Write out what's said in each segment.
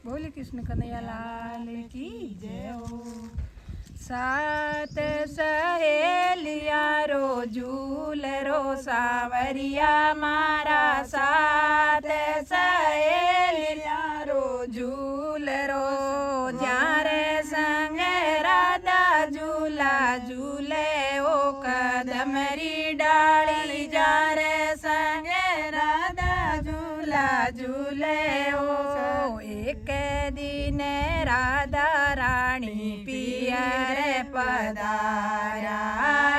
बोले कृष्ण कन्हैया लाल की जय हो। सात सहेलिया रो झूल रो सावरिया मारा, सात सहेलिया रो झूल रो, जारे संग राधा झूला झूले ओ कदमरी डाली, जारे संग राधा झूला झूले ओ। एक दिन राधा रानी पियर पधारा,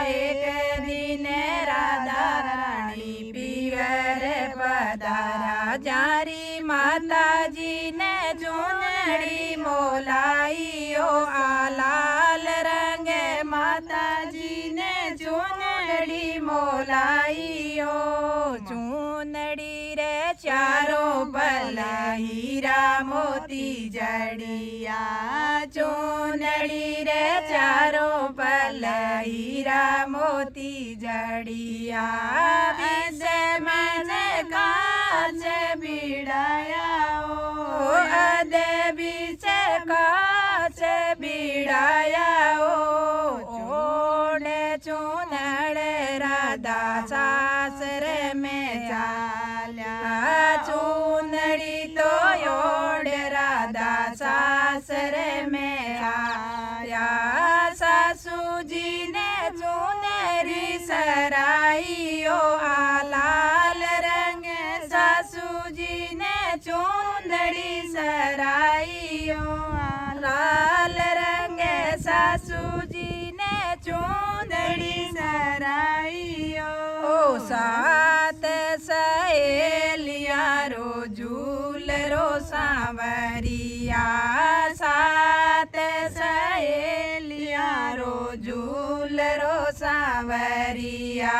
एक दिन राधा रानी पियर पधारा, जारी माता जी ने चुनरी मोलाई ओ आलाल रंग, माता जी ने चुनरी मोलाई ओ। चुनरी रे चारों पल हीरा मोती जड़िया, चुनरी रे चारों पल हीरा मोती जड़िया, विष मन काच बिड़ाया ओ, अदे बीच काच बिड़ाया ओ। ओढ़े चुनड़ राधा सासर में चाल्या, चुनरी तो ओढ़ राधा सासर में आया, सासू जी ने चुनरी सराई ओ आलाल रंग, सासू जी ने चुनरी सराई ओ आलाल रंग, सासू जी ने चुनरी सराई ओ। सात सहेलिया रो झूल रो सांवरिया, सात सहेलिया रो झूल रो सांवरिया,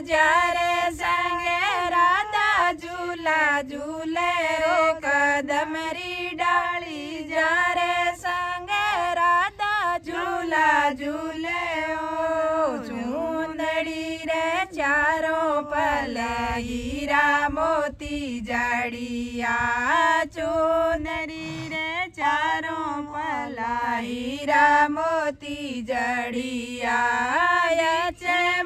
जारे संग राधा झूला झूले रो कदमरी डाली, जारे संग राधा झूला झूले ओ। चुंदड़ी रे चारों पल हीरा मोती जड़िया, चुनरी रे चारों पल हीरा मोती जड़िया,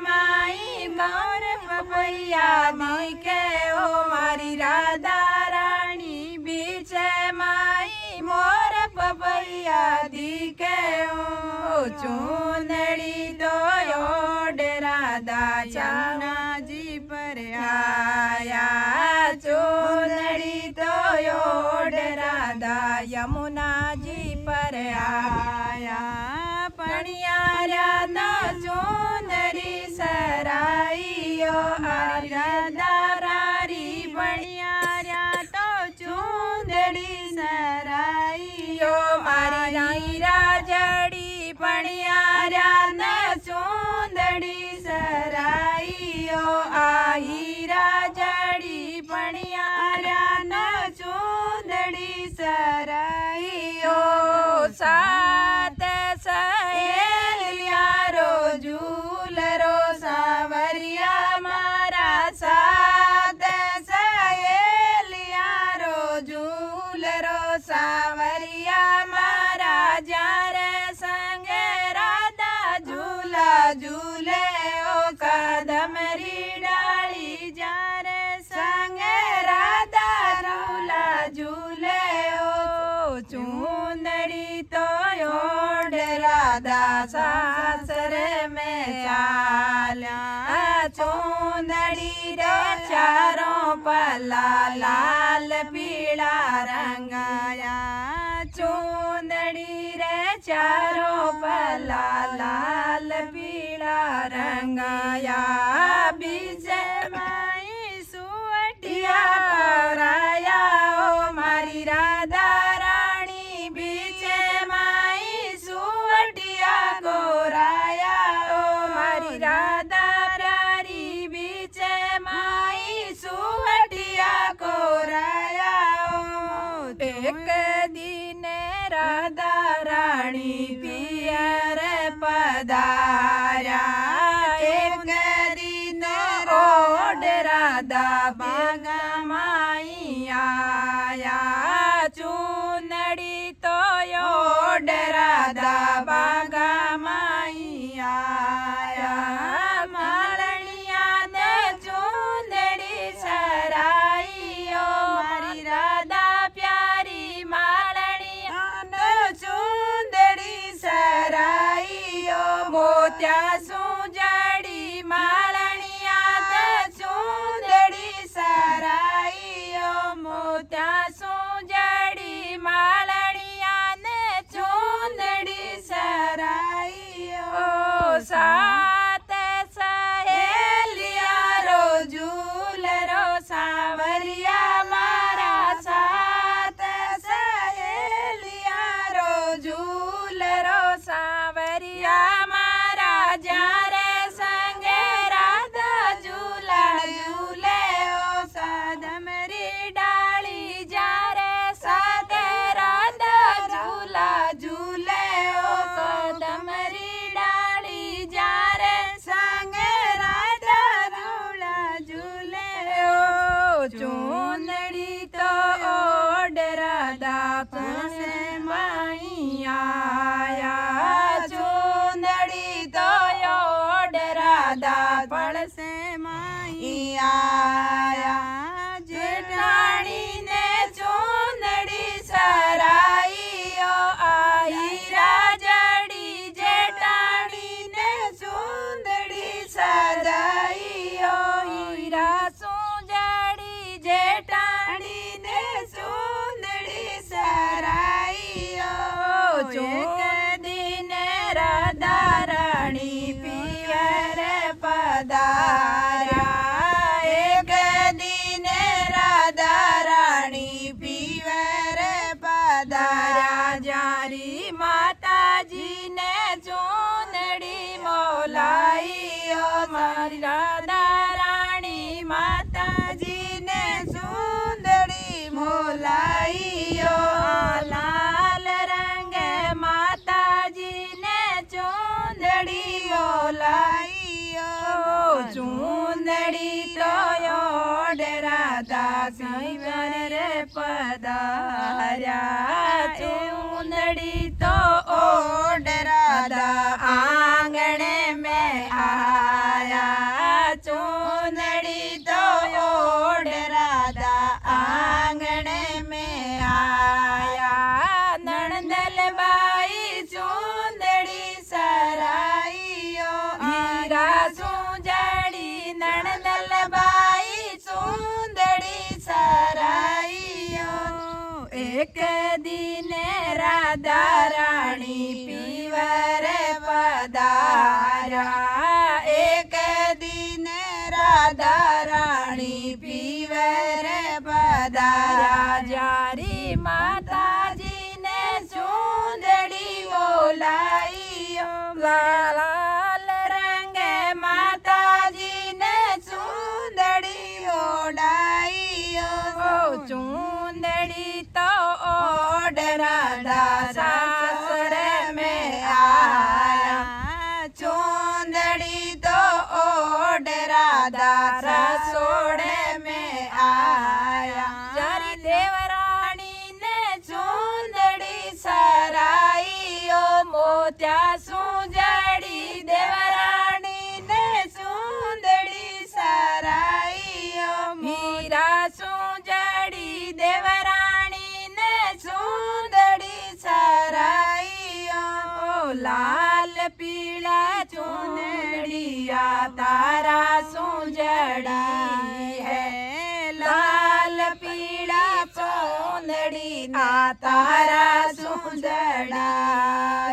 माई गौर पपैया दिखे ओ मारी राधा रानी, बीच माई मोर पपैया दिखे ओ। चुनरी दो ओढ़ राधा चाना जी पर आया, चुनरी तो ओढ़ राधा यमुना जी पर आया, पणियारा ना चुनरी सराई ओ राधा रारी, पणियारा तो चुनरी सराई ओ मारी राजड़ी, पणियारा ना चुनरी सराई ओ आई राजड़ी, पणियारा ना चुनरी सराई ओ। सात सहेलिया रो झूल रो सांवरिया मारा, सात सहेलिया रो झूल रो सांवरिया मारा, जारे संग राधा झूला झूले ओ कदमरी डाली, जारे संग राधा झूला झूले ओ। चुंदड़ी तो ओढ़ राधा सासर में चाल्या, चुंदड़ी रे चारों पला लाल पीला रंगाया, चुंदड़ी रे चारों पला लाल पीला रंगाया, बीच माई सुवटिया पराया ओ मारी राधा रानी, बीच माई सुवटिया गोराया ओ मारी राधा प्यारी, बीच माई सुवटिया गोराया ओ। एक दिन राधा रानी पियर पधारा, एक दिन ओढ़ राधा बाग माई आया, चून राधा बागा माई आया मालनिया ने चूंदड़ी सराइयो मारी राधा प्यारी मालनिया ने चूंदड़ी सराइयो मोत्या सुजड़ी मालनिया ने चूंदड़ी सराइयो मोत्या सुजड़ी मालनिया ने चूंदड़ी सराइयो सात सहेलिया रो झूलरो सावरिया मारा सात सहेलिया रो झूलरो सावरिया मारा जारे संगे राधा झूला झूले ओ सादमरी डाली जारे सादे राधा झूला झूले ओ सादमरी डाली जारे संगे राधा झूला झूले ओ चूंदड़ी तो ओढ़ राधा से माई आया चूंदड़ी तो ओढ़ राधा पड़ से माई आया जेठानी ने चूंदड़ी सराइयो आई राजड़ी जेठानी ने चूंदड़ी सजाइयो हीरा सुजड़ी जेठानी ने चूंदड़ी सराइयो एक दिन राधा रानी पियर पधारा एक दिन राधा रानी पियर पधारा जारी माता जी ने चूंदड़ी मोलाइयो मारी राधा रानी माता जी ने चूंदड़ी मोलाइयो लाल रंग माता जी ने चूंदड़ी ओलाइयो चूंदड़ी तो ओढ़ राधा सिंवर पधारा चूंदड़ी तो ओढ़ राधा आंगन में आया चूंदड़ी तो ओढ़ राधा आंगन में आया नंदल बाई चूंदड़ी सराइयो हीरा सुजड़ी नंदल बाई चूंदड़ी सराइयो एक दिन राधा रानी पीवर पधारा एक दिन राधा रानी पीवर पधारा जारी माता जी ने चूंदड़ी बोलाइयो लाल रंग माता जी ने चूंदड़ी ओढ़ाइयो चूंदड़ी तो ओढ़ राधा सासुर में आया चूंदड़ी तो ओढ़ राधा रसोड़ में आया जारी देवरानी ने चूंदड़ी सराइयो मोत्या सुजड़ी देवरानी ने चूंदड़ी सराइयो हीरा सुजड़ी देवरानी ने चूंदड़ी सराइयो लाल पीला चूंदड़िया तारा सुजड़ी है लाल पीला चूंदड़ी ना तारा सुजड़ा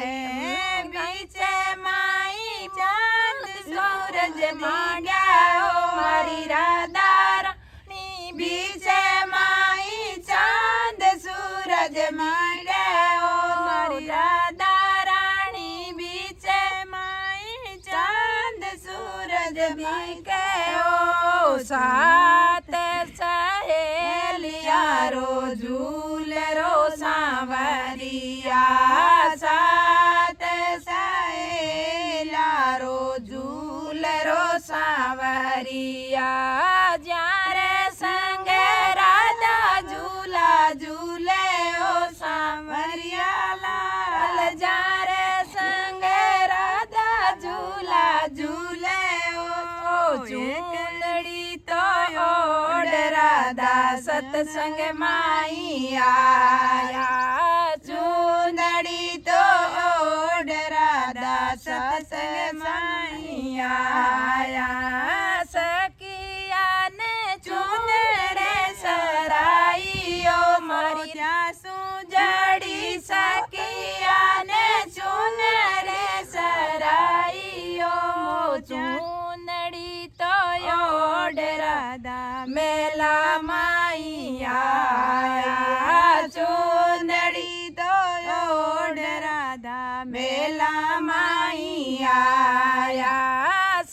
है बीच माई चांद सूरज मांगा ओ मारी राधा रानी बीच माई चांद सूरज मांगा ओ मारी राधा रानी बीच माई चांद सूरज मांगा ओ सात सहेलिया रो झूल रो सांवरिया सात सहेलिया रो झूल रो सांवरिया जारे संग राधा झूला झूले ओ सांवरिया लाल सत्संग माई आया चुंदड़ी तो ओढ़ राधा सत्संग माई आया सखिया ने चुंदड़े सराइयो मरिया सुजड़ी सखिया ने चुनरे सराइयो चुनड़ी तो ओढ़ राधा मेला माई आया चुनड़ी तो ओढ़ राधा मेला माई आया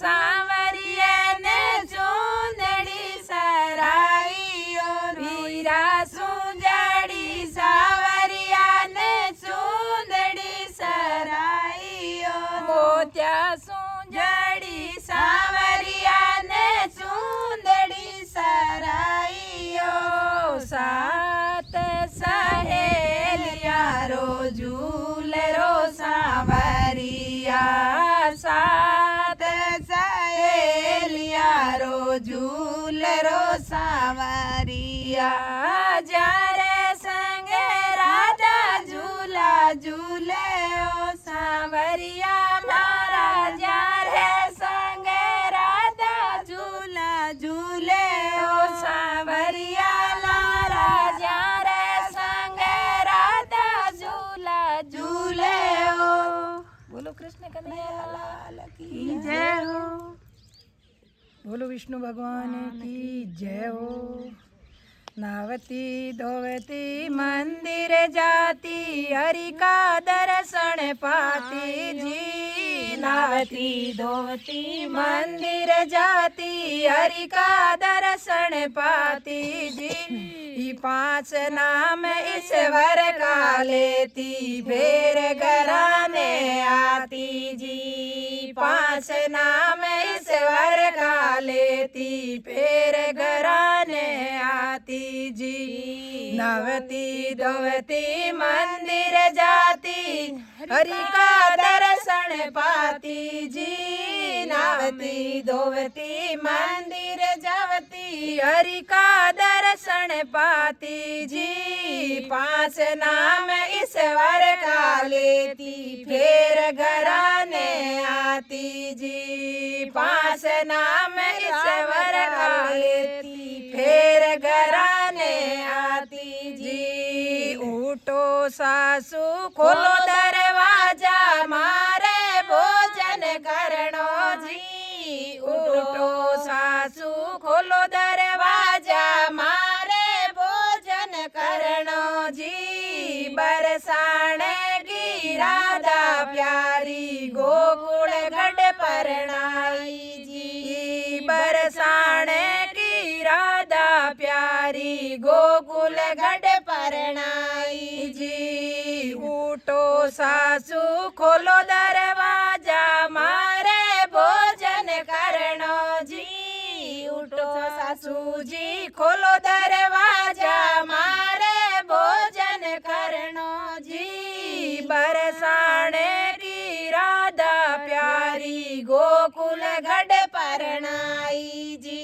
सांवरिया ने चुनड़ी सराइयो वीरा सुजड़ी सांवरिया ने चुनड़ी सराइयो मोत्या सुजड़ी सांवरिया ने चुंदड़ी सराइयो सात सहेलिया रो झूले रो सांवरिया सात सहेलिया रो झूले रो सांवरिया जारे संगे राधा झूला झूले ओ सांवरिया मारा जारे संगे राधा झूला झूले ओ सांवरिया लारा जारे संगे राधा झूला झूले ओ बोलो कृष्ण कन्हैया लाल की जय हो बोलो विष्णु भगवान की जय हो नावती धोवती मंदिर जाती हरि का दर्शन पाती जी नावती धोवती मंदिर जाती हरि का दर्शन पाती जी 5 नाम ईश्वर का लेती फिर घराने आती जी 5 नाम ईश्वर का लेती फिर घराने आती जी नवती धोवती मंदिर जाती हरि का दर्शन पाती जी नवती धोवती मंदिर जाती हरि का दर्शन पाती जी 5 नाम ईश्वर का लेती फिर घराने आती जी 5 नाम ईश्वर का लेती फिर घराने आती जी उठो सासू खोलो दरवाजा मारे भोजन करणो जी उठो सासू खोलो दरवाजा मारे भोजन करणो जी बरसाने की राधा प्यारी गोकुल गढ़ परणाई जी बरसाने की राधा प्यारी गोकुल गढ़ परणाई जी उठो सासू खोलो दरवाजा मारे भोजन करणो जी उठो सासू जी खोलो दरवाजा मारे भोजन करणो जी बरसाने की राधा प्यारी गोकुल गढ़ परणाई जी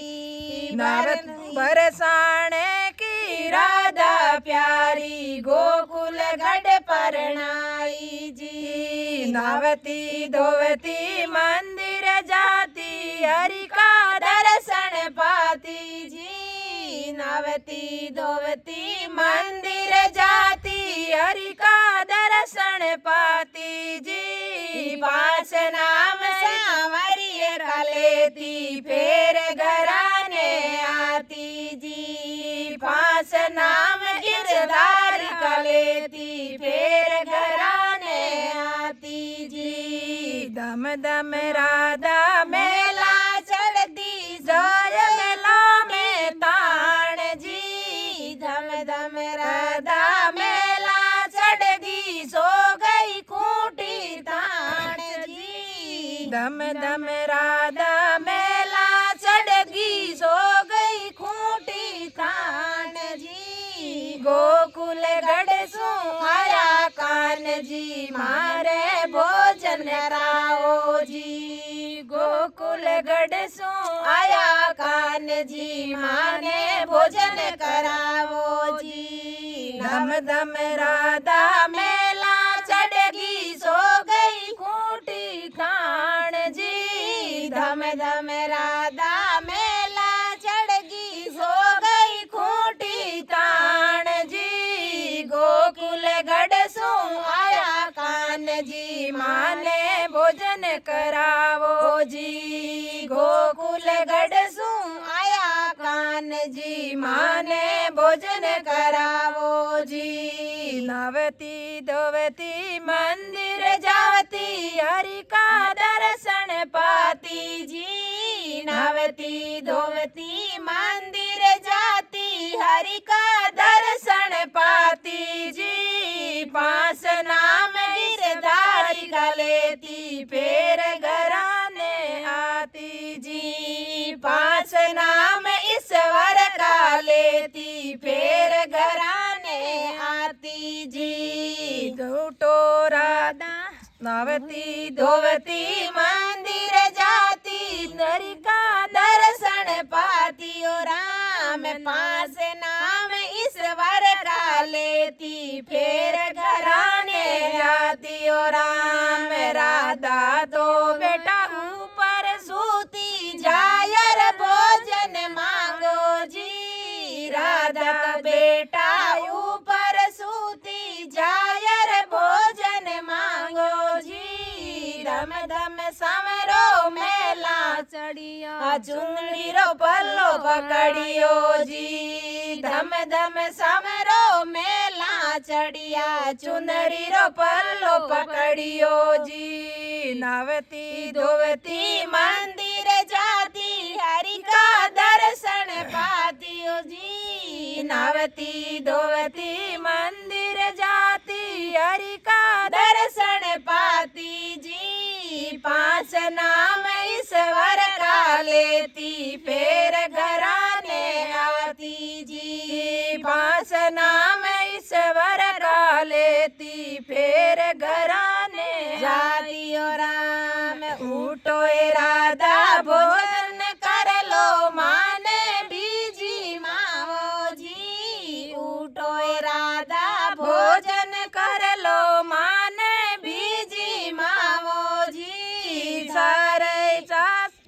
बरसाने की राधा प्यारी गोकुल गढ़ परणाई जी नावती धोवती मंदिर जाती हरि का दर्शन पाती जी नावती धोवती मंदिर जाती हरि का दर्शन पाती जी 5 नाम सांवरिया का लेती फिर घराने आती जी 5 नाम इरदार का लेती फिर घराने आती जी दम दम राधा मेला चढ़ती जोर मेला में ताण जी धम धम राधा मेला चढ़ती सो गई खूंटी ताण जी धम धम राधा मेला चढ़गी सो गई खूंटी ताण जी गोकुल गढ़ सु आया कान जी मारे भोजन राओ जी गोकुल गढ़ सु आया कान कान जी, माने भोजन करावो जी। धम धम राधा मेला चढ़गी, सो गई खूंटी खान जी। धम धम राधा मेला चढ़गी, सो गई खूंटी तान जी। गोकुल गढ़ सो आया कान जी, माने भोजन करावो जी। गोकुल गढ़ सो आया कान जी, माने भोजन करावो जी। नवती धोवती मंदिर जावती, हरि का दर्शन पाती जी। नवती धोवती मंदिर जाती, हरि का दर्शन पाती जी। पास नाम गिरधारी का लेती, फिर घराने आती जी। पास नाम ईश्वर का लेती, फिर घराने आती जी। झूठो राधा नवती धोवती मंदिर जाती, हरि का दर्शन पाती ओ राम। पास नाम ईश्वर का लेती, फिर घराने आती ओ राम। राधा तो बेटा ऊपर सूती, जायर भोजन मांगो जी। राधा तो बेटा ऊपर सूती, जायर भोजन मांगो जी। धम धम समरो मेला चढ़िया, चुनरी रो पल्लो पकड़ियो जी। धम धम समरो मेला चढ़िया, चुनरी रो पल्लो पकड़ियो जी। नवती धोवती मंदिर जाती, हरि का दर्शन पातियो जी। नवती धोवती मंदिर जाती, हरि का दर्शन पाती जी। पास नाम ईश्वर का लेती, फिर घराने आती जी। पास नाम ईश्वर का लेती, फिर घराने जाती ओ राम। उठो ए राधा भोजन कर लो, माने बीजी माओ जी। उठो ए राधा भोजन कर लो, माने बीजी माओ जी।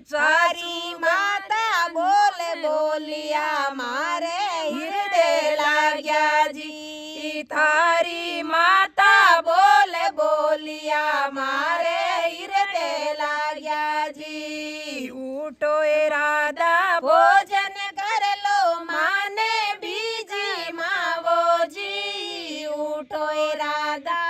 सारी माता बोल बोलिया, मारे हृदय लाग्या जी। थारी माता बोल बोलिया, मारे हृदय लाग्या जी। उठो ए राधा भोजन कर लो, माने बीजी मावो जी। उठो ए राधा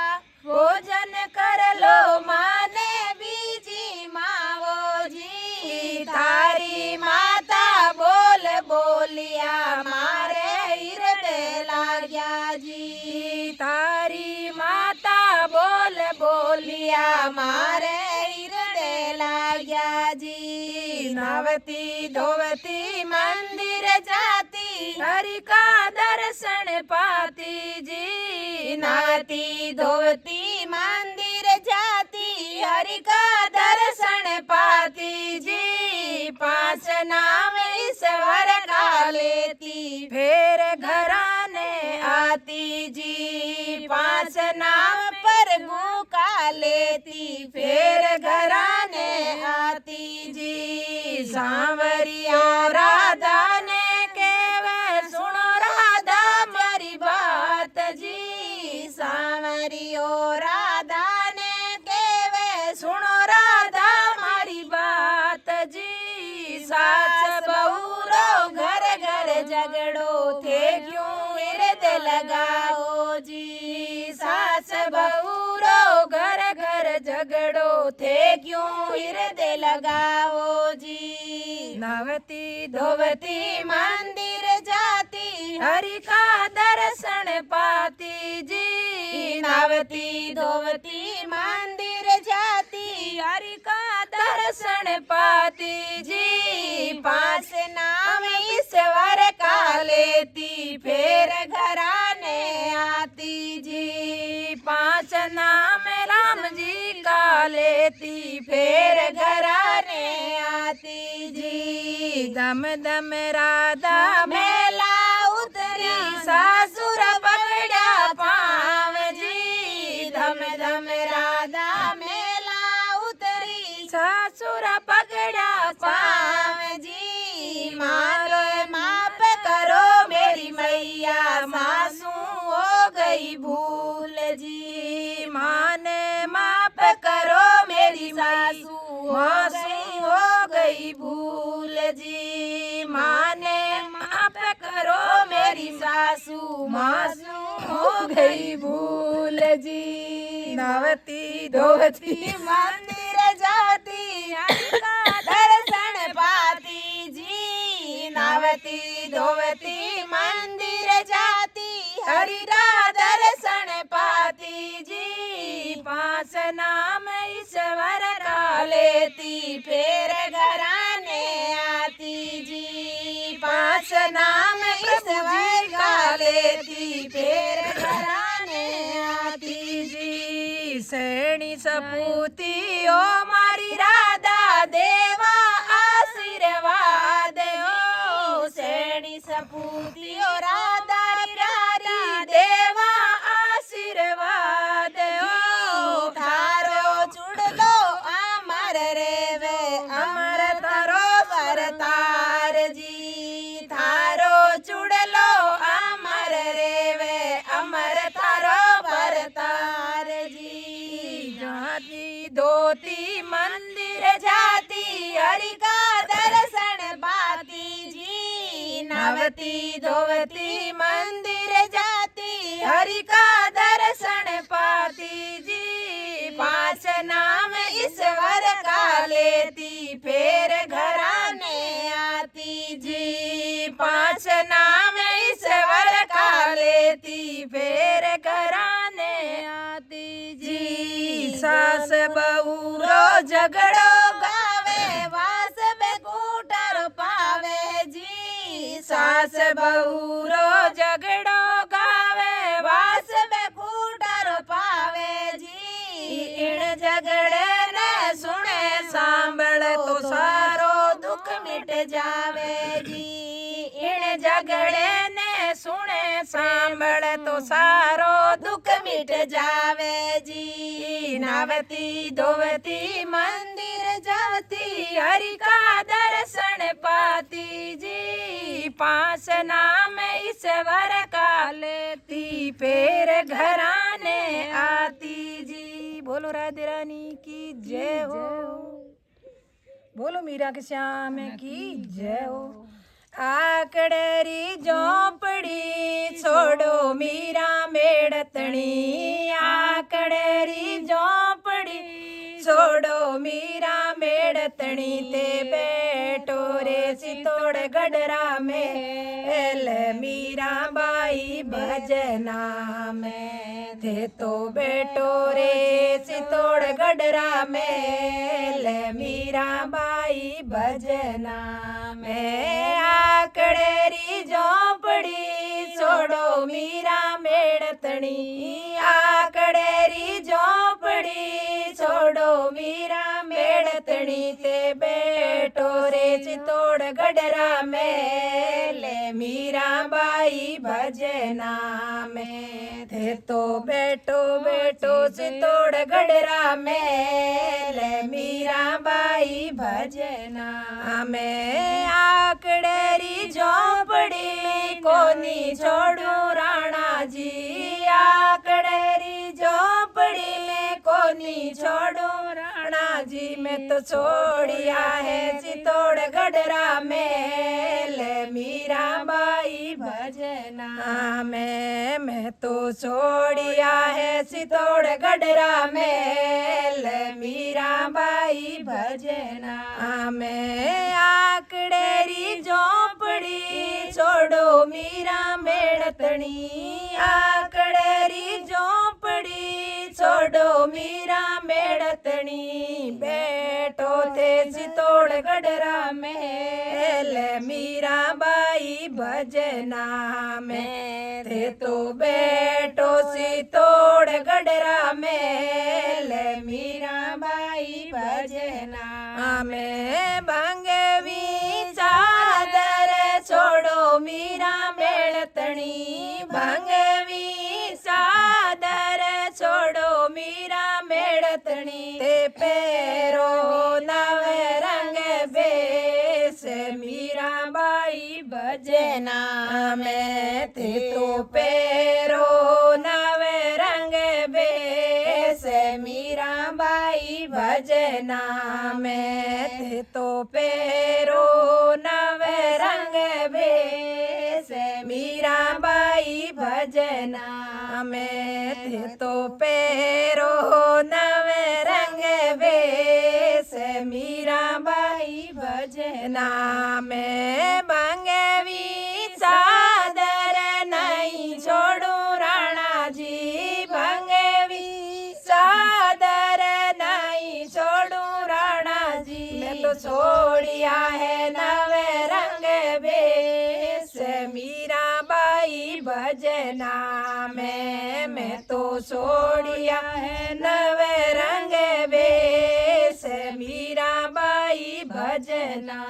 भोजन कर लो, माने बीजी मावो जी। थारी माता बोल बोलिया, मारे हृदय लाग्या जी। थारी माता बोल बोलिया, मारे हृदय लाग्या जी। नवती धोवती मंदिर जाती, हरि का दर्शन पाती जी। नवती धोवती मंदिर जाती, हरि का दर्शन पाती जी। पास नाम ईश्वर का लेती, फिर घराने आती जी। पास नाम प्रभु का लेती, फिर घराने आती जी। सांवरिया राधा ने केवे, सुनो राधा मेरी बात जी। सांवरियो राधा ने केवे, सुनो राधा हमारी बात जी। सास बहू रो घर घर झगड़ो थे, क्यों हृदय लगाओ जी। सास बहू रो घर घर झगड़ो थे, क्यों हृदय लगाओ जी। नवती धोवती मंदिर जाती, हरि का दर्शन पाती जी। नवती धोवती मंदिर जाती, हरि का दर्शन पाती जी। पास नाम ईश्वर का लेती, फिर घराने आती जी। पास नाम राम जी का लेती, फिर घराने आती जी। धम धम राधा मेला उतरी सासुर पकड़ा पाव जी। धम धम राधा मेला उतरी सासुर पकड़ा पाव जी। मारो माप करो मेरी मैया सासू हो गई भूल जी। माने माप करो मेरी सासू मासू हो गई भूल जी। माने माप करो मेरी सासू मासू हो गई भूल जी। नवती धोवती मंदिर जाती का दर्शन पाती जी। नवती धोवती मंदिर जाती हरि का दर्शन पाती जी। पास नाम ईश्वर का लेती फिर घराने आती जी। पास नाम ईश्वर का लेती फिर घराने आती जी। सैणी सपूती ओ मारी राधा देवा आशीर्वाद हो। सैणी सपूती ओ राधा रारी देवा आशीर्वाद हो। थारो चुड़लो अमर रेवे अमर तारो वरतार जी। थारो चुड़लो अमर रेवे अमर तारो वरतार जी। जाती धोती मंदिर जाती हरि का दर्शन पाती जी। नवती धोवती मंदिर जाती हरि का दर्शन पाती जी। पांच नाम ईश्वर का लेती फिर घराने आती जी। पांच नाम ईश्वर का लेती फिर घराने आती जी। सास बहू रो झगड़ो गावे वास बेकूटर पावे जी। सास बहू रो झगड़ो गावे वास बेकूटर पावे जी। इन झगड़े ने सुने सांभळ तो सारो दुख मिट जावे जी। इन झगड़े ने सुने सांभळ तो सारो दुख मिट जावे जी। नावती धोवती मंदिर जाती हरि का दर्शन पाती जी। पास नाम ईश्वर का लेती फिर घराने आती जी। बोलो राधे रानी की जय हो। बोलो मीरा के श्याम की जय हो। आकड़ेरी झोंपड़ी छोड़ो मीरा मेड़तणी। आकड़ेरी झोंपड़ी छोड़ो मीरा मेड़तणी ते बैठो रे सितोड़ गडरा में एल मीरा बाई भजना में। थे तो बैठो रे सितोड़ गडरा में एल मीरा बाई भजना में। आकड़ेरी झोंपड़ी छोड़ो मीरा मेड़तणी। आकड़ेरी झोंपड़ी छोड़ो मीरा मेड़तणी ते बैठो रे चितोड़ गडरा में ले मीरा बाई भजना में। थे तो बैठो बैठो चितोड़ गडरा में ले मीरा बाई भजना में। आकड़ेरी झोंपड़ी कोनी छोड़ू राणा जी। आकड़ेरी झोंपड़ी में कोनी छोड़ू राणा जी। मैं तो छोड़िया है चितौड़ गडरा में ले मीरा बाई भजना में। मैं तो छोड़िया है चितौड़ गडरा में ले मीरा बाई भजना में। आकड़ेरी झोंपड़ी छोड़ो मीरा मेड़तणी। आकड़ेरी झोंपड़ी छोड़ो मीरा मेड़तणी। बैठो थे चितौड़ गडरा में ले मीरा बाई भजना में। थे तो बैठो चितौड़ गडरा में ले मीरा बाई भजना में। भंग विचार मेड़तणी ते पेरो नवे रंग बेस मीराबाई भजना में ते तो पेरो नवे रंग बेस मीराबाई भजना में ते तो पेरो नवे रंग बेस मीराबाई भजना में ते तो पेरो नवे रंग बेस मीराबाई भजना में भंगवी चादर नहीं छोड़ू राणा जी भंगवी चादर नहीं छोड़ू राणा जी मैं तो छोड़िया है नवे रंग बेस मीराबाई भजना में मैं तो छोड़िया है नवे रंग बेस मीराबाई भजना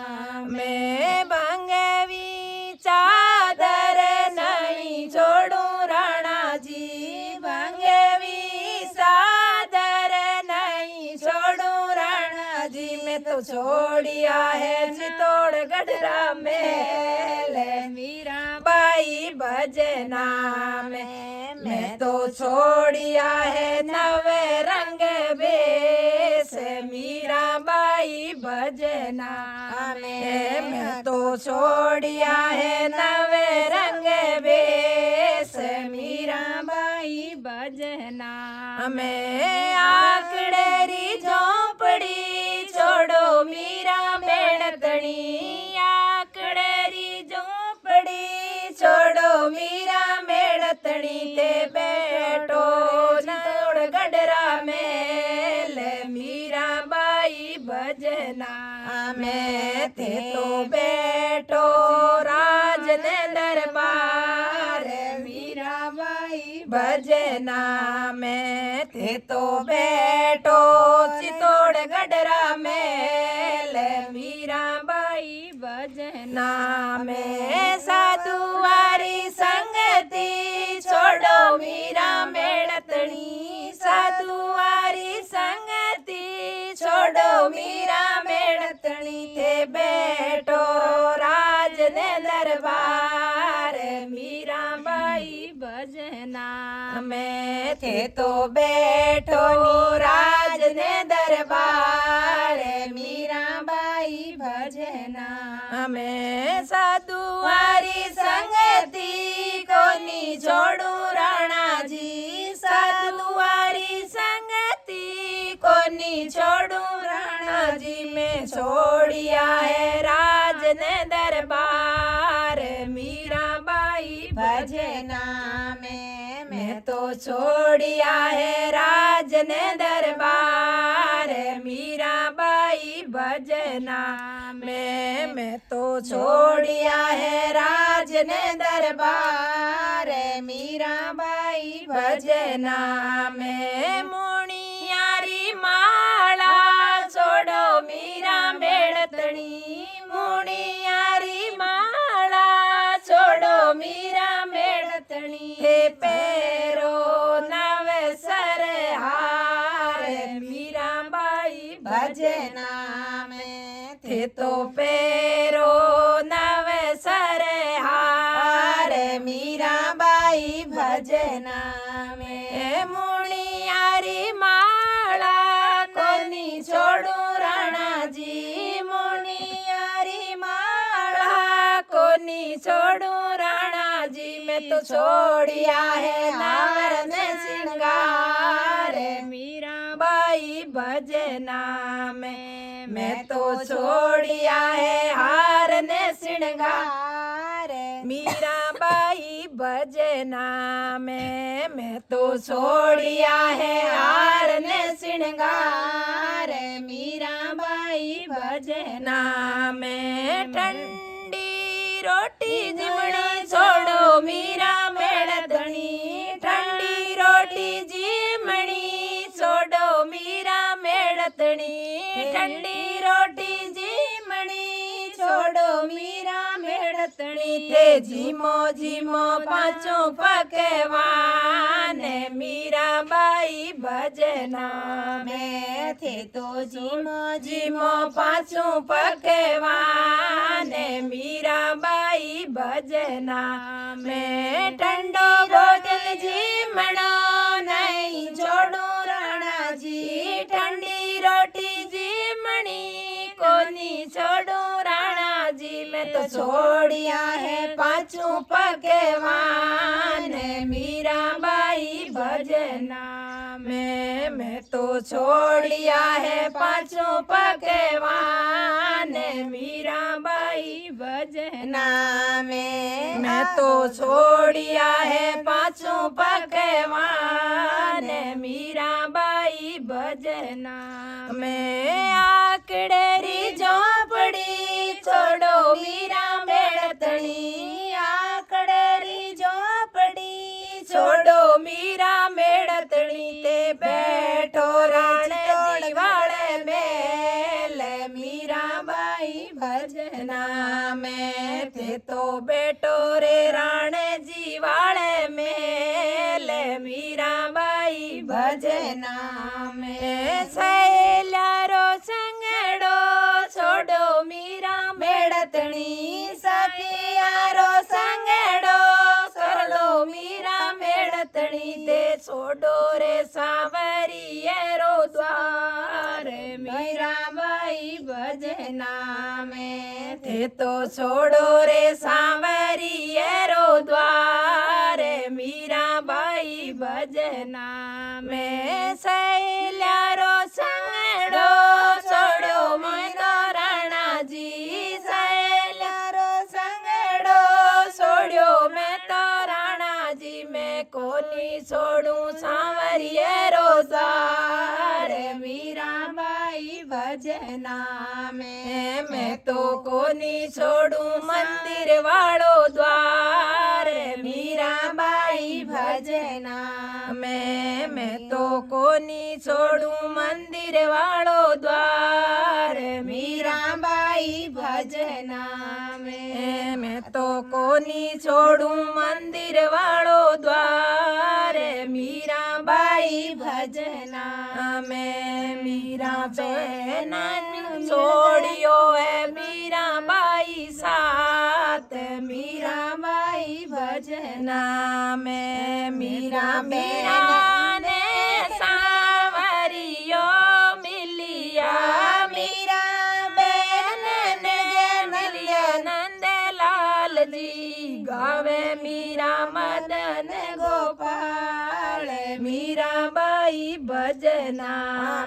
में भंगवी चादर नहीं छोड़ू राणा जी भंगवी चादर नहीं छोड़ू राणा जी मैं तो छोड़िया है चित्तौड़गढ़ मेल मीराबाई भजना में मैं तो छोड़िया है नवे रंग बेस मीराबाई भजना में मैं तो छोड़िया है नवे रंग बेस मीराबाई भजना में आकड़ेरी झोंपड़ी छोड़ो मीरा मेड़तणी आकड़ेरी झोंपड़ी छोड़ो मीरा मेड़तणी ते बैठो चित्तौड़गढ़ मेल मीराबाई भजना में ते तो बैठो राज ने दरबार मीराबाई भजना में ते तो बैठो चित्तौड़गढ़ मेल मीराबाई भजना में साधुवारी संगति छोड़ो मीरा मेड़तणी साधुवारी संगति छोड़ो मीरा मेड़तणी ते बैठो राज ने दरबार मीराबाई भजना में ते तो बैठो राज ने दरबार मीराबाई भजना में साधुवारी संगति कोनी छोड़ू राणा जी साधुवारी संगति कोनी छोड़ू राणा जी में छोड़िया है राज ने दरबार मीराबाई भजना में मैं तो छोड़िया है राज ने दरबार मीराबाई भजना में मैं तो छोड़िया है राज ने दरबार मीराबाई भजना में मुनियारी माला छोड़ो मीरा मेड़तणी मुनियारी माला छोड़ो मीरा मेड़तणी हे पैरो नवे सर हार मीराबाई भजना में थे तो पैरो नवे सर हार मीराबाई भजना में मुनियारी माला कोनी छोड़ू राणा जी मुनियारी माला कोनी छोड़ू राणा जी मैं तो छोड़िया है हार ने सिंगार मीराबाई भजना में मैं तो छोड़िया है हार ने सिंगार मीराबाई भजना में मैं तो छोड़िया है हार ने सिंगार मीराबाई भजना में ठंडी रोटी जिमड़ी छोड़ो मीरा मेड़तणी ठंडी रोटी जिमड़ी छोड़ो मीरा मेड़तणी ठंडी रोटी जिमड़ी छोड़ो मीरा मेड़तणी थे झीमो झीमो पाँचों पकवान मीराबाई भजना में थे तो झीमो झीमो पाँचों पकवान मीराबाई भजना में ठंडो भोजन जीमणो नहीं छोड़ू राणा जी ठंडी रोटी जीमणी कोनी छोड़ू राणा जी मैं तो छोड़िया है पाँचों पकवान मीराबाई भजना में मैं तो छोड़िया है पाँचों पकवान मीराबाई भजना में मैं तो छोड़िया है पाँचों पकवान मीराबाई भजना में आकड़ेरी झोपड़ी छोड़ो मीरा मेड़तणी आकड़ेरी झोपड़ी छोड़ो मीरा मेड़तणी ते बैठो राणे जी वाले मेल मीराबाई भजना में थे तो बैठो रे राणे जी वाले मेल मीराबाई भजना में सहेल्यारो संगड़ो छोड़ो मीरा मेड़तणी सखियारो संगड़ो छोड़ो मीरा मेड़तणी ते छोड़ो रे सांवरियरो द्वार मीराबाई भजना में थे तो छोड़ो रे सांवरियरो द्वार मीराबाई भजना में सहेल्यारो संगड़ो छोड़ो मैनो राणा जी सहेल्यारो संगड़ो छोड़ो मैं तो राणा जी मैं कोनी छोड़ू सांवरियरो द्वार मीराबाई भजना में मैं तो कोनी छोड़ू मंदिर वालो द्वार मीराबाई भजना में मैं तो कोनी छोड़ू मंदिर वालो द्वार मीराबाई भजना में मैं तो कोनी छोड़ू मंदिर वालो द्वार मीराबाई भजना में मीरा बहन छोड़ियो है मीराबाई साथ मीराबाई भजना में मीरा मीरा ने सांवरियो मिलिया मीरा बहन ने मिलिया नंदलाल जी गावे मीरा मदन गोपाल मीराबाई भजना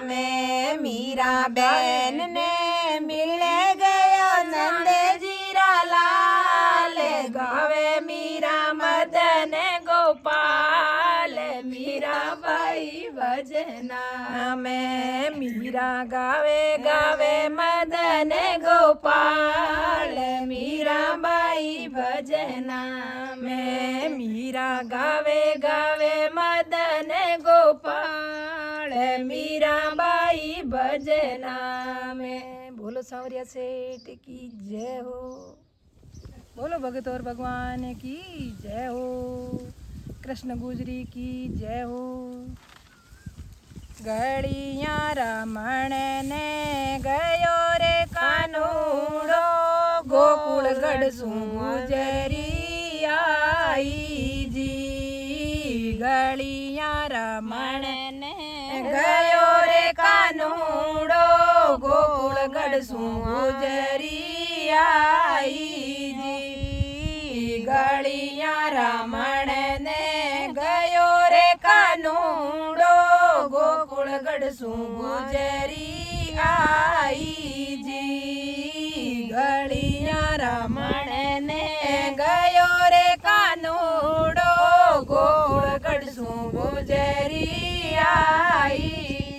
में मीरा बहन ने मिल गयो नंद जीरा लाल गावे मीरा मदन गोपाल मीराबाई भजना में मीरा गावे गावे मदन गोपाल मीराबाई भजना में मीरा गावे गावे मदन गोपाल मीराबाई भजना में। बोलो सांवरिया सेठ की जय हो, बोलो भगत और भगवान की जय हो, कृष्ण गुजरी की जय हो। गड़िया रमण ने गयो रे कानूड़ो गोकुल गढ़ सु गुजरी आई जी। गड़िया रमण ने गयो रे कानूड़ो गोकुल गढ़ सु गुजरी आई जी। गड़िया रमण ने गयो रे कानूड़ो गोकुल गढ़ सु गुजरी आई जी। गड़िया रमण ने गयो रे कानूड़ो गोकुल गढ़ सु गुजरी आई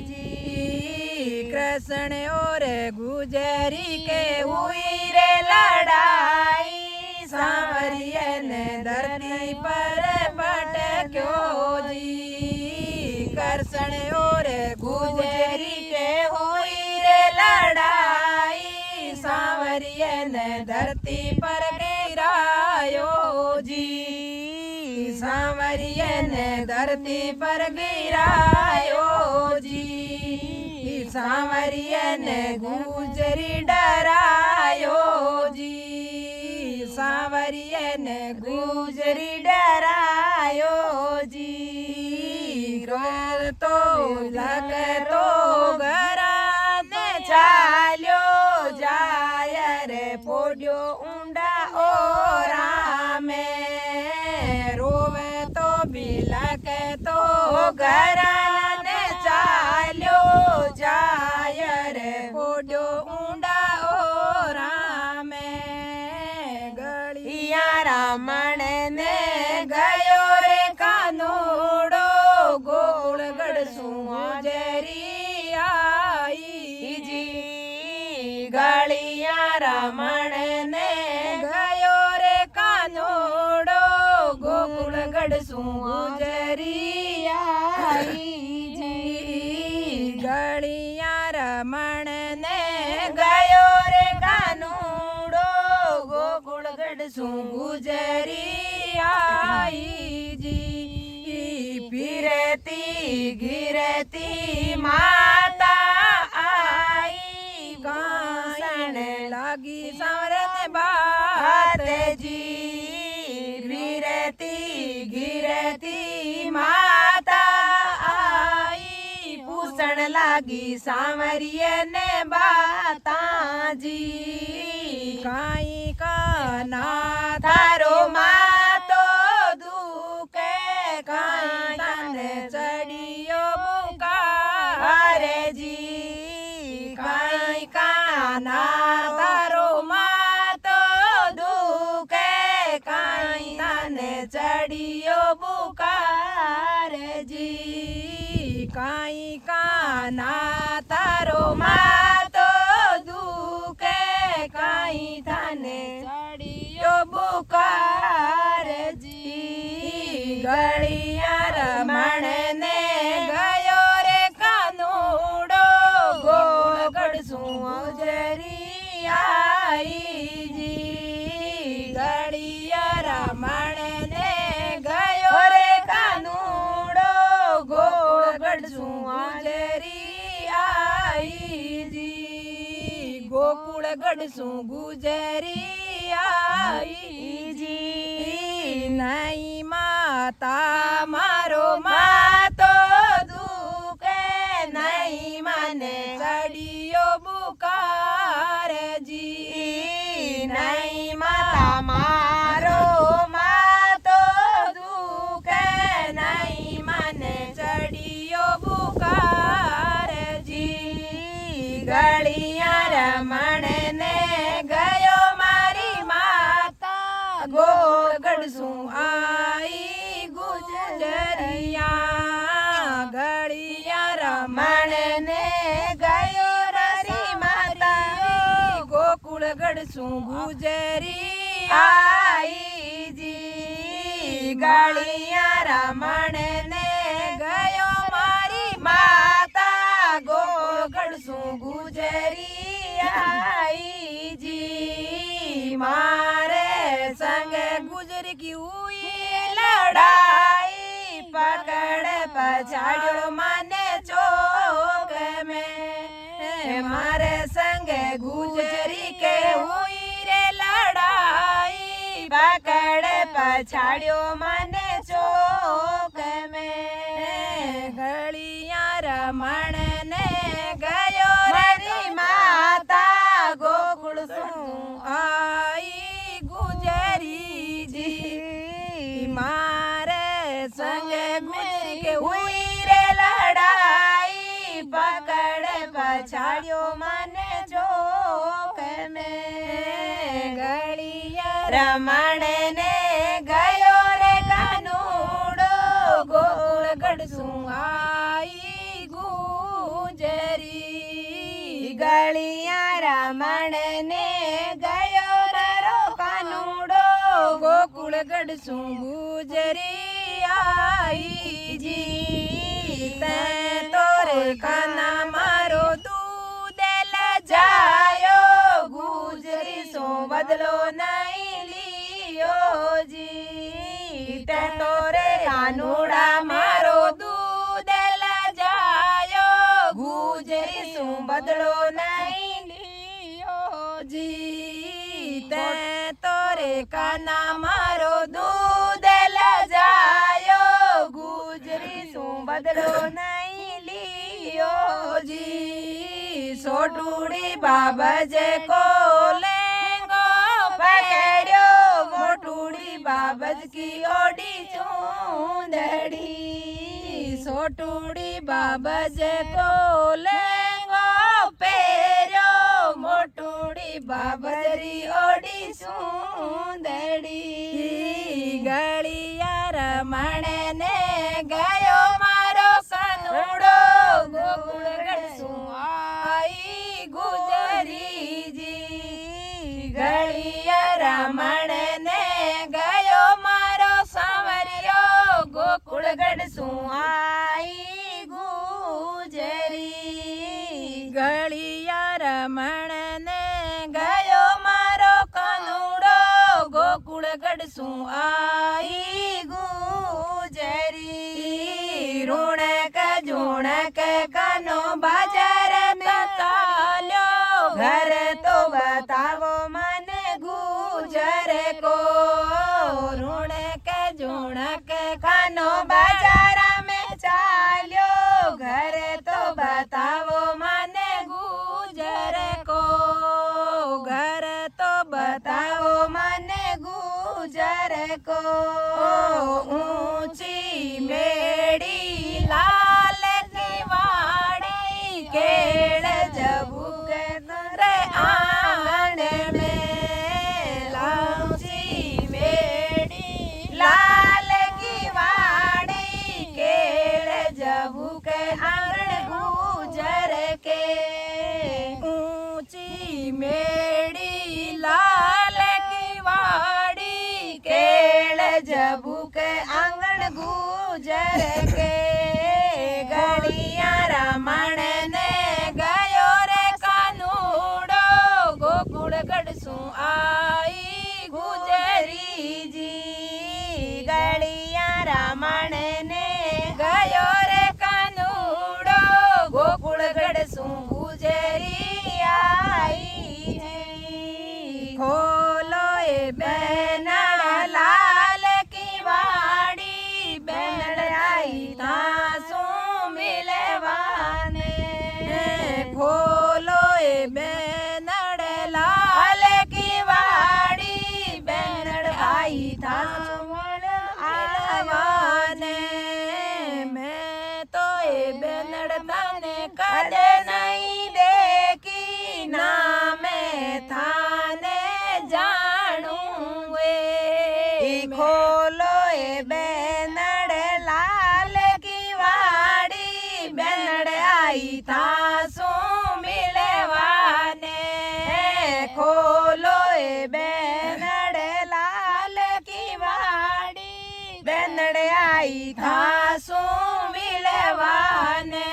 जी। कृष्ण और गुजरी के हुई रे लड़ाई सांवरियन धरती पर भटक्यो जी। कृष्ण और गुजरी के हुई रे लड़ाई सांवरियन धरती पर गिराई सांवरिये ने धरती पर गिरायो जी सांवरिये ने गुजरी डरायो जी सांवरिये ने गुजरी डरायो जी तो लगतो घरा ने चाल्यो जाय रे पोड्यो ऊंडा ओरा में रोवे तो बिलक तो घरा ने चाल्यो जाय रे पोड्यो ऊंडा ओरा में गलिया रामण ने गयो रे कानूड़ो गोकुलगढ़ सुजरी आई जी गलिया रमण ने गयो रे कानूड़ो गोकुलगढ़ सुजरी आई जी गलिया रमण ने गयो रे कानूड़ो गोकुलगढ़ सुजरी आई जी फिरती गिरती माता आई गासन लागी सावरन बात जी फिरती गिरती माता आई पूछण लागी सांवरिये ने बाता जी काई का ना थारो मातो दुखे काई तने चढ़ियो बुकार जी काई का ना थारो मातो दुखे काई तने चढ़ियो बुकार जी काई का ना थारो मातो दुखे काई तने चढ़ियो बुकार जी गलिया रमण ने गयो रे कानूड़ो गोकुलगढ़ सुजरी आई जी गलिया रमण ने गयो रे कानूड़ो गोकुलगढ़ सुजरी आई जी गोकुलगढ़ सुजरी आई जी नहीं माता मारो मातो दुखे नहीं मने चढ़ियो बुकार जी नहीं माता मारो मातो दुखे नहीं मने चढ़ियो बुकार जी गलिया रमण ने गयो मारी माता गोकुलगढ़ सु आई गुजरिया गलिया रमण ने गयो री माता गोकुलगढ़ सु गुजरी आई जी गलिया रमण ने गयो मारी माता गोकुलगढ़ सु गुजरी आई जी मारे संग गुजर की हुई लड़ाई पकड़ पछाड़ो माने चौक में मारे संग गुजरी के हुई रे लड़ाई पकड़ पछाड़ो माने चौक में गलिया रमण ने गयो रे माता गोकुल सु आई गुजरी जी मारे संग गुजरी के हुई रे लड़ाई पकड़ पछाड़ियो माने चौक में गलिया रमण ने गयो रे कानूड़ो गोकुलगढ़ सु आई गुजरी गलिया रमण ने गयो रो कानूड़ो गोकुलगढ़ सु गुजरी आई जी ते तोरे काना मारो दूध ल जायो गुजरी सो बदलो नहीं लियो जी ते तोरे बदलो नहीं लियो जी। ते तोरे काना मारो दूध लजायो गुजरी सु बदलो नहीं लियो जी। सोटूड़ी बाबजे को लेंगो पकड़ो मोटूड़ी बाबज की ओडी चूंदड़ी। सोटूड़ी बाबजे को लेंगो पेरो मोटूड़ी बाबजरी ओडी चूंदड़ी। गलिया रमणे ने गयो मारो सनुड़ो गोकुलगढ़ सु आई गुजरी जी। गलिया रमण ने गयो मारो सांवरियो गोकुलगढ़ सु आई गुजरी। गलिया रमण ने गयो मारो कनुड़ो गोकुलगढ़ सु आई गुजरी। रुणक जुणक कनो बाजार बतालो घर तो बतावो मन गुजर को। रुणक जुणक कनो बाजार में चालो घर तो बतावो मन गुजर को। घर तो बताओ मन गुजर को। ऊंची मेड़ी लाल की वाड़ी केड़ जबूक रे आंगन में। ऊंची मेड़ी लाल की वाड़ी केड़ जबूक आंगन गुजर के। ऊंची मेड़ी लाल की वाड़ी केड़ जबूक आंगन गुजर के। गलिया रमण ने गयो रे कानूड़ो गोकुलगढ़ सु आई गुजरी जी। गलिया रमण ने गयो रे कानूड़ो गोकुलगढ़ सु गुजरी आई है। खोलो ए बैनड़ लाल की वाड़ी बैनड़ आई तासू मिलवाने। खोलो ए बैनड़ लाल की वाड़ी बैनड़ आई तासू मिलवाने। मैं तो ए बैनड़ तने कदे नहीं देखी ना मैं थाने जानूंगे। खोलो ए बैनड़ लाल की वाड़ी बैनड़ आई तासू मिलवाने। खोलो ए बैनड़ लाल की वाड़ी बैनड़ आई तासू मिलवाने।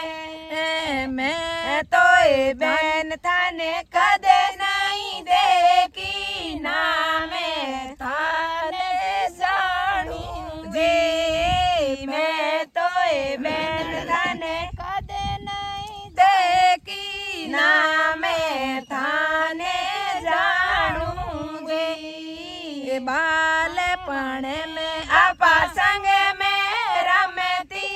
मैं तो ए बैन थाने कदे नहीं देखी ना मैं थाने जानूं जी। मैं तो ए बैन थाने कदे नहीं देखी ना मैं थाने जानूंगी। बालपण में आपा संग में रमती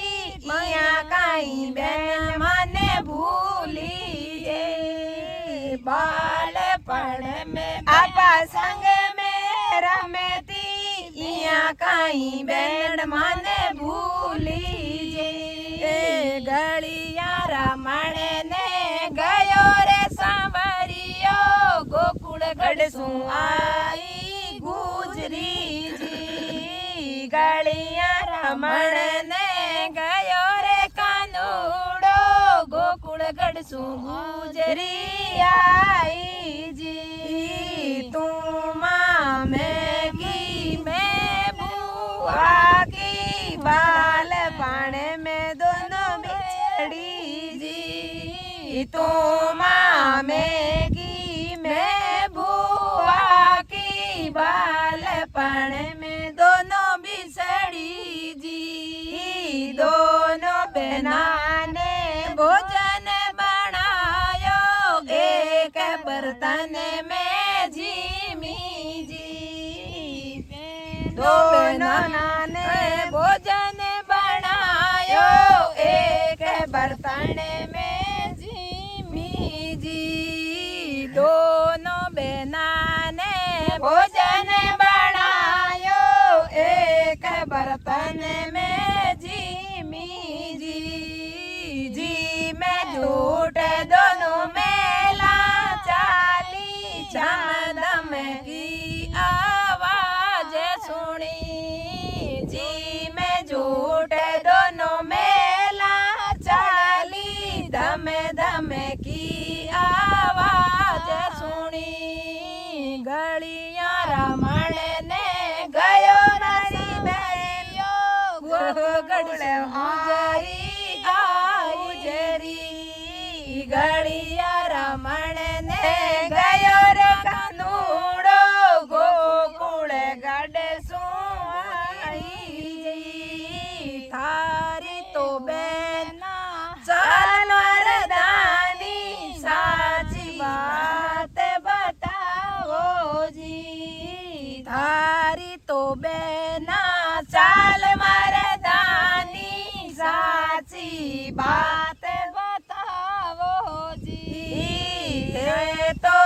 मिया काई बैन मने भूली गे। बालपण में आपा संग में रमती मिया काई बैन मने भूली जे। गलिया रमण ने गयो रे सांवरियो गोकुलगढ़ सु आई गुजरी जी। गलिया रमण ने गयो रे कानूड़ो गोकुलगढ़ सु गुजरी आई जी। तू माँ में की मैं बुआ की बालपण में दोनों बिछड़ी जी। तू माँ में की मैं बुआ की बालपण में दोनों बिछड़ी जी। दोनों बहना ने भोजन बनायो ने भोजन बनायो एक बर्तन में झीमी जी दोनों बेना ने भोजन बनायो एक बर्तन में झीमी जी में झूठ दोनों मेला चाली झम धम की आवाज सुनी जी में झूठ दोनों मेला चाली धम धम की आवाज सुनी गलियां रमण ने गयो नरी बेरियो गोगड़ हारी आउजरी गलिया रमण ने गयो रे कनूड़ो गोकुल गढ़ सुई थारी तो बेना चल मरदानी साची बात बताओ जी थारी तो बेना चाल मरदानी साची बात बताओ जी तो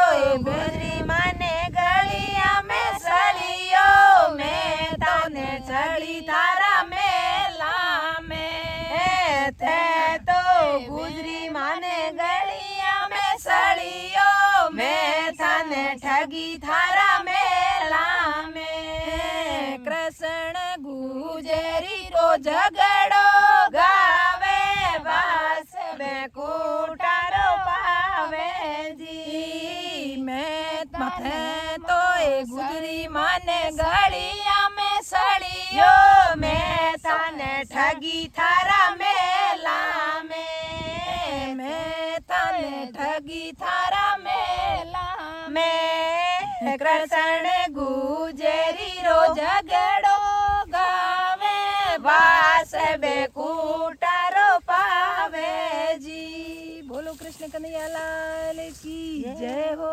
बेरी मने गलिया में सड़ियो मैं तने चढ़ी तारा मेला में थे तो गुजरी माने गलिया में सड़ियो मैं तने ठगी थारा मेला में कृष्ण गुजरी रो झगड़ो गावे बास में कूटारो पावे जी मैं मथे तो ए गुजरी माने गलिया में सड़ियो मैं तने ठगी थारा मेला में मैं तने ठगी थारा मेला में कृष्ण गुजरी रो झगड़ो गावे बास बेकूटारो पावे जी बोलो कृष्ण कन्हैया लाल की जय हो।